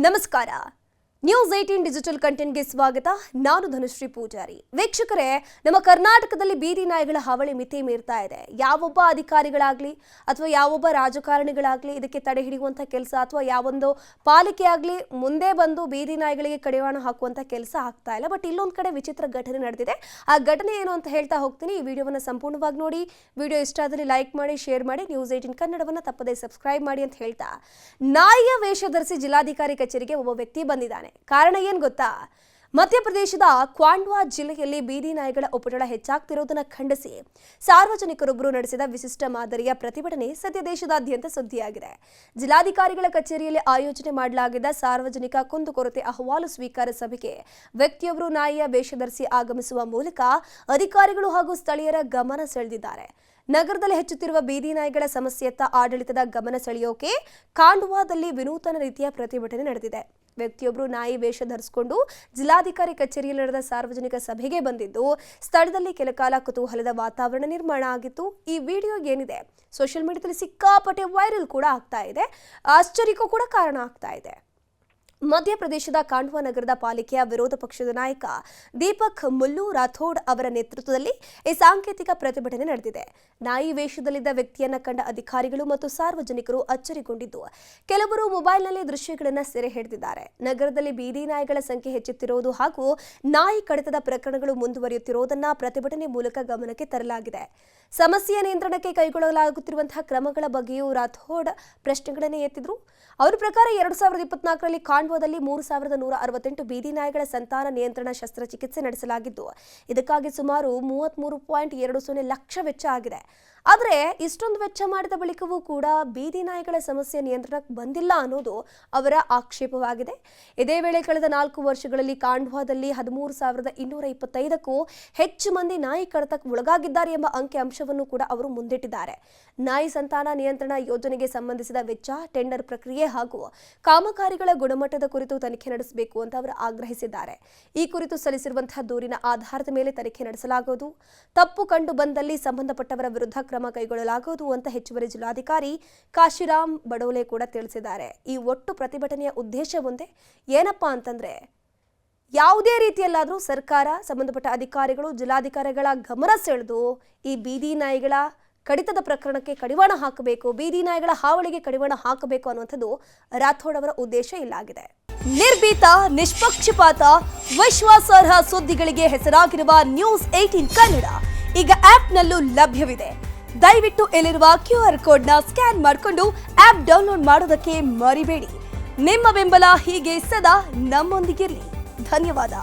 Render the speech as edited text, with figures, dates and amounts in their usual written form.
ನಮಸ್ಕಾರ. News 18 digital ಕಂಟೆಂಟ್ಗೆ ಸ್ವಾಗತ. ನಾನು ಧನುಶ್ರೀ ಪೂಜಾರಿ. ವೀಕ್ಷಕರೇ, ನಮ್ಮ ಕರ್ನಾಟಕದಲ್ಲಿ ಬೀದಿ ನಾಯಿಗಳ ಹಾವಳಿ ಮಿತಿ ಮೀರ್ತಾ ಇದೆ. ಯಾವೊಬ್ಬ ಅಧಿಕಾರಿಗಳಾಗ್ಲಿ ಅಥವಾ ಯಾವೊಬ್ಬ ರಾಜಕಾರಣಿಗಳಾಗ್ಲಿ ಇದಕ್ಕೆ ತಡೆ ಹಿಡಿಯುವಂತ ಕೆಲಸ ಅಥವಾ ಯಾವೊಂದು ಪಾಲಿಕೆ ಆಗಲಿ ಮುಂದೆ ಬಂದು ಬೀದಿ ನಾಯಿಗಳಿಗೆ ಕಡಿವಾಣ ಹಾಕುವಂತ ಕೆಲಸ ಆಗ್ತಾ ಇಲ್ಲ. ಬಟ್ ಇಲ್ಲೊಂದು ಕಡೆ ವಿಚಿತ್ರ ಘಟನೆ ನಡೆದಿದೆ. ಆ ಘಟನೆ ಏನು ಅಂತ ಹೇಳ್ತಾ ಹೋಗ್ತೀನಿ. ಈ ವಿಡಿಯೋವನ್ನು ಸಂಪೂರ್ಣವಾಗಿ ನೋಡಿ. ವಿಡಿಯೋ ಇಷ್ಟ ಆದಲ್ಲಿ ಲೈಕ್ ಮಾಡಿ, ಶೇರ್ ಮಾಡಿ, ನ್ಯೂಸ್ 18 ಕನ್ನಡವನ್ನು ತಪ್ಪದೇ ಸಬ್ಸ್ಕ್ರೈಬ್ ಮಾಡಿ ಅಂತ ಹೇಳ್ತಾ, ನಾಯಿಯ ವೇಷ ಧರಿಸಿ ಜಿಲ್ಲಾಧಿಕಾರಿ ಕಚೇರಿಗೆ ಒಬ್ಬ ವ್ಯಕ್ತಿ ಬಂದಿದ್ದಾನೆ. ಕಾರಣ ಏನ್ ಗೊತ್ತಾ? ಮಧ್ಯಪ್ರದೇಶದ ಕ್ವಾಂಡ್ವಾ ಜಿಲ್ಲೆಯಲ್ಲಿ ಬೀದಿ ನಾಯಿಗಳ ಉಪಟಳ ಹೆಚ್ಚಾಗ್ತಿರೋದನ್ನ ಖಂಡಿಸಿ ಸಾರ್ವಜನಿಕರೊಬ್ಬರು ನಡೆಸಿದ ವಿಶಿಷ್ಟ ಮಾದರಿಯ ಪ್ರತಿಭಟನೆ ಸದ್ಯ ದೇಶದಾದ್ಯಂತ ಸುದ್ದಿಯಾಗಿದೆ. ಜಿಲ್ಲಾಧಿಕಾರಿಗಳ ಕಚೇರಿಯಲ್ಲಿ ಆಯೋಜನೆ ಮಾಡಲಾಗಿದ್ದ ಸಾರ್ವಜನಿಕ ಕುಂದುಕೊರತೆ ಅಹವಾಲು ಸ್ವೀಕಾರ ಸಭೆಗೆ ವ್ಯಕ್ತಿಯೊಬ್ಬರು ನಾಯಿಯ ವೇಷ ಧರಿಸಿ ಆಗಮಿಸುವ ಮೂಲಕ ಅಧಿಕಾರಿಗಳು ಹಾಗೂ ಸ್ಥಳೀಯರ ಗಮನ ಸೆಳೆದಿದ್ದಾರೆ. ನಗರದಲ್ಲಿ ಹೆಚ್ಚುತ್ತಿರುವ ಬೀದಿ ನಾಯಿಗಳ ಸಮಸ್ಯೆಯತ್ತ ಆಡಳಿತದ ಗಮನ ಸೆಳೆಯೋಕೆ ಖಾಂಡ್ವಾದಲ್ಲಿ ವಿನೂತನ ರೀತಿಯ ಪ್ರತಿಭಟನೆ ನಡೆದಿದೆ. ವ್ಯಕ್ತಿಯೊಬ್ಬರು ನಾಯಿ ವೇಷ ಧರಿಸಿಕೊಂಡು ಜಿಲ್ಲಾಧಿಕಾರಿ ಕಚೇರಿಯಲ್ಲಿ ನಡೆದ ಸಾರ್ವಜನಿಕ ಸಭೆಗೆ ಬಂದಿದ್ದು, ಸ್ಥಳದಲ್ಲಿ ಕೆಲಕಾಲ ಕುತೂಹಲದ ವಾತಾವರಣ ನಿರ್ಮಾಣ ಆಗಿತ್ತು. ಈ ವಿಡಿಯೋ ಏನಿದೆ ಸೋಷಿಯಲ್ ಮೀಡಿಯಾದಲ್ಲಿ ಸಿಕ್ಕಾಪಟ್ಟೆ ವೈರಲ್ ಕೂಡ ಆಗ್ತಾ ಇದೆ, ಆಶ್ಚರ್ಯಕ್ಕೂ ಕೂಡ ಕಾರಣ ಆಗ್ತಾ ಇದೆ. ಮಧ್ಯಪ್ರದೇಶದ ಖಾಂಡ್ವಾ ನಗರದ ಪಾಲಿಕೆಯ ವಿರೋಧ ಪಕ್ಷದ ನಾಯಕ ದೀಪಕ್ ಮುಲ್ಲು ರಾಥೋಡ್ ಅವರ ನೇತೃತ್ವದಲ್ಲಿ ಈ ಸಾಂಕೇತಿಕ ಪ್ರತಿಭಟನೆ ನಡೆದಿದೆ. ನಾಯಿ ವೇಷದಲ್ಲಿದ್ದ ವ್ಯಕ್ತಿಯನ್ನ ಕಂಡ ಅಧಿಕಾರಿಗಳು ಮತ್ತು ಸಾರ್ವಜನಿಕರು ಅಚ್ಚರಿಗೊಂಡಿದ್ದು, ಕೆಲವರು ಮೊಬೈಲ್ನಲ್ಲಿ ದೃಶ್ಯಗಳನ್ನು ಸೆರೆ ಹಿಡಿದಿದ್ದಾರೆ. ನಗರದಲ್ಲಿ ಬೀದಿ ನಾಯಿಗಳ ಸಂಖ್ಯೆ ಹೆಚ್ಚುತ್ತಿರುವುದು ಹಾಗೂ ನಾಯಿ ಕಡಿತದ ಪ್ರಕರಣಗಳು ಮುಂದುವರಿಯುತ್ತಿರುವುದನ್ನು ಪ್ರತಿಭಟನೆ ಮೂಲಕ ಗಮನಕ್ಕೆ ತರಲಾಗಿದೆ. ಸಮಸ್ಯೆಯ ನಿಯಂತ್ರಣಕ್ಕೆ ಕೈಗೊಳ್ಳಲಾಗುತ್ತಿರುವಂತಹ ಕ್ರಮಗಳ ಬಗ್ಗೆಯೂ ರಾಥೋಡ್ ಪ್ರಶ್ನೆಗಳನ್ನು ಎತ್ತಿದ್ರು. ಅವರ ಪ್ರಕಾರ 2024ರಲ್ಲಿ ಖಾಂಡ್ವಾದಲ್ಲಿ 3168 ಬೀದಿ ನಾಯಿಗಳ ಸಂತಾನ ನಿಯಂತ್ರಣ ಶಸ್ತ್ರಚಿಕಿತ್ಸೆ ನಡೆಸಲಾಗಿದ್ದು, ಇದಕ್ಕಾಗಿ ಸುಮಾರು 33.20 ಲಕ್ಷ ವೆಚ್ಚ ಆಗಿದೆ. ಆದರೆ ಇಷ್ಟೊಂದು ವೆಚ್ಚ ಮಾಡಿದ ಬಳಿಕವೂ ಕೂಡ ಬೀದಿ ನಾಯಿಗಳ ಸಮಸ್ಯೆ ನಿಯಂತ್ರಣಕ್ಕೆ ಬಂದಿಲ್ಲ ಅನ್ನೋದು ಅವರ ಆಕ್ಷೇಪವಾಗಿದೆ. ಇದೇ ವೇಳೆ ಕಳೆದ 4 ವರ್ಷಗಳಲ್ಲಿ ಖಾಂಡ್ವಾದಲ್ಲಿ 13,225ಕ್ಕೂ ಹೆಚ್ಚು ಮಂದಿ ನಾಯಿ ಕಡಿತಕ್ಕೆ ಒಳಗಾಗಿದ್ದಾರೆ ಎಂಬ ಅಂಕಿ ಅಂಶವನ್ನು ಕೂಡ ಅವರು ಮುಂದಿಟ್ಟಿದ್ದಾರೆ. ನಾಯಿ ಸಂತಾನ ನಿಯಂತ್ರಣ ಯೋಜನೆಗೆ ಸಂಬಂಧಿಸಿದ ವೆಚ್ಚ, ಟೆಂಡರ್ ಪ್ರಕ್ರಿಯೆ ಹಾಗೂ ಕಾಮಗಾರಿಗಳ ಗುಣಮಟ್ಟದ ಕುರಿತು ತನಿಖೆ ನಡೆಸಬೇಕು ಅಂತ ಅವರು ಆಗ್ರಹಿಸಿದ್ದಾರೆ. ಈ ಕುರಿತು ಸಲ್ಲಿಸಿರುವಂತಹ ದೂರಿನ ಆಧಾರದ ಮೇಲೆ ತನಿಖೆ ನಡೆಸಲಾಗುವುದು. ತಪ್ಪು ಕಂಡು ಬಂದಲ್ಲಿ ಸಂಬಂಧಪಟ್ಟವರ ವಿರುದ್ಧ ಕ್ರಮ ಕೈಗೊಳ್ಳಲಾಗುವುದು ಅಂತ ಹೆಚ್ಚುವರಿ ಜಿಲ್ಲಾಧಿಕಾರಿ ಕಾಶಿರಾಮ್ ಬಡೋಲೆ ಕೂಡ ತಿಳಿಸಿದ್ದಾರೆ. ಈ ಒಟ್ಟು ಪ್ರತಿಭಟನೆಯ ಉದ್ದೇಶ ಒಂದೇ. ಏನಪ್ಪಾ ಅಂತಂದ್ರೆ, ಯಾವುದೇ ರೀತಿಯಲ್ಲಾದರೂ ಸರ್ಕಾರ, ಸಂಬಂಧಪಟ್ಟ ಅಧಿಕಾರಿಗಳು, ಜಿಲ್ಲಾಧಿಕಾರಿಗಳ ಗಮನ ಸೆಳೆದು ಈ ಬೀದಿ ನಾಯಿಗಳ ಕಡಿತದ ಪ್ರಕರಣಕ್ಕೆ ಕಡಿವಾಣ ಹಾಕಬೇಕು, ಬೀದಿ ನಾಯಿಗಳ ಹಾವಳಿಗೆ ಕಡಿವಾಣ ಹಾಕಬೇಕು ಅನ್ನುವಂಥದ್ದು ರಾಥೋಡ್ ಅವರ ಉದ್ದೇಶ ಇಲ್ಲಾಗಿದೆ. ನಿರ್ಭೀತ, ನಿಷ್ಪಕ್ಷಪಾತ, ವಿಶ್ವಾಸಾರ್ಹ ಸುದ್ದಿಗಳಿಗೆ ಹೆಸರಾಗಿರುವ ನ್ಯೂಸ್ 18 ಕನ್ನಡ ಈಗ ಆಪ್ನಲ್ಲೂ ಲಭ್ಯವಿದೆ. ದಯವಿಟ್ಟು ಇಲ್ಲಿರುವ QR ಕೋಡ್ನ ಸ್ಕ್ಯಾನ್ ಮಾಡಿಕೊಂಡು ಆಪ್ ಡೌನ್ಲೋಡ್ ಮಾಡೋದಕ್ಕೆ ಮರಿಬೇಡಿ. ನಿಮ್ಮ ಬೆಂಬಲ ಹೀಗೆ ಸದಾ ನಮ್ಮೊಂದಿಗಿರಲಿ. ಧನ್ಯವಾದ.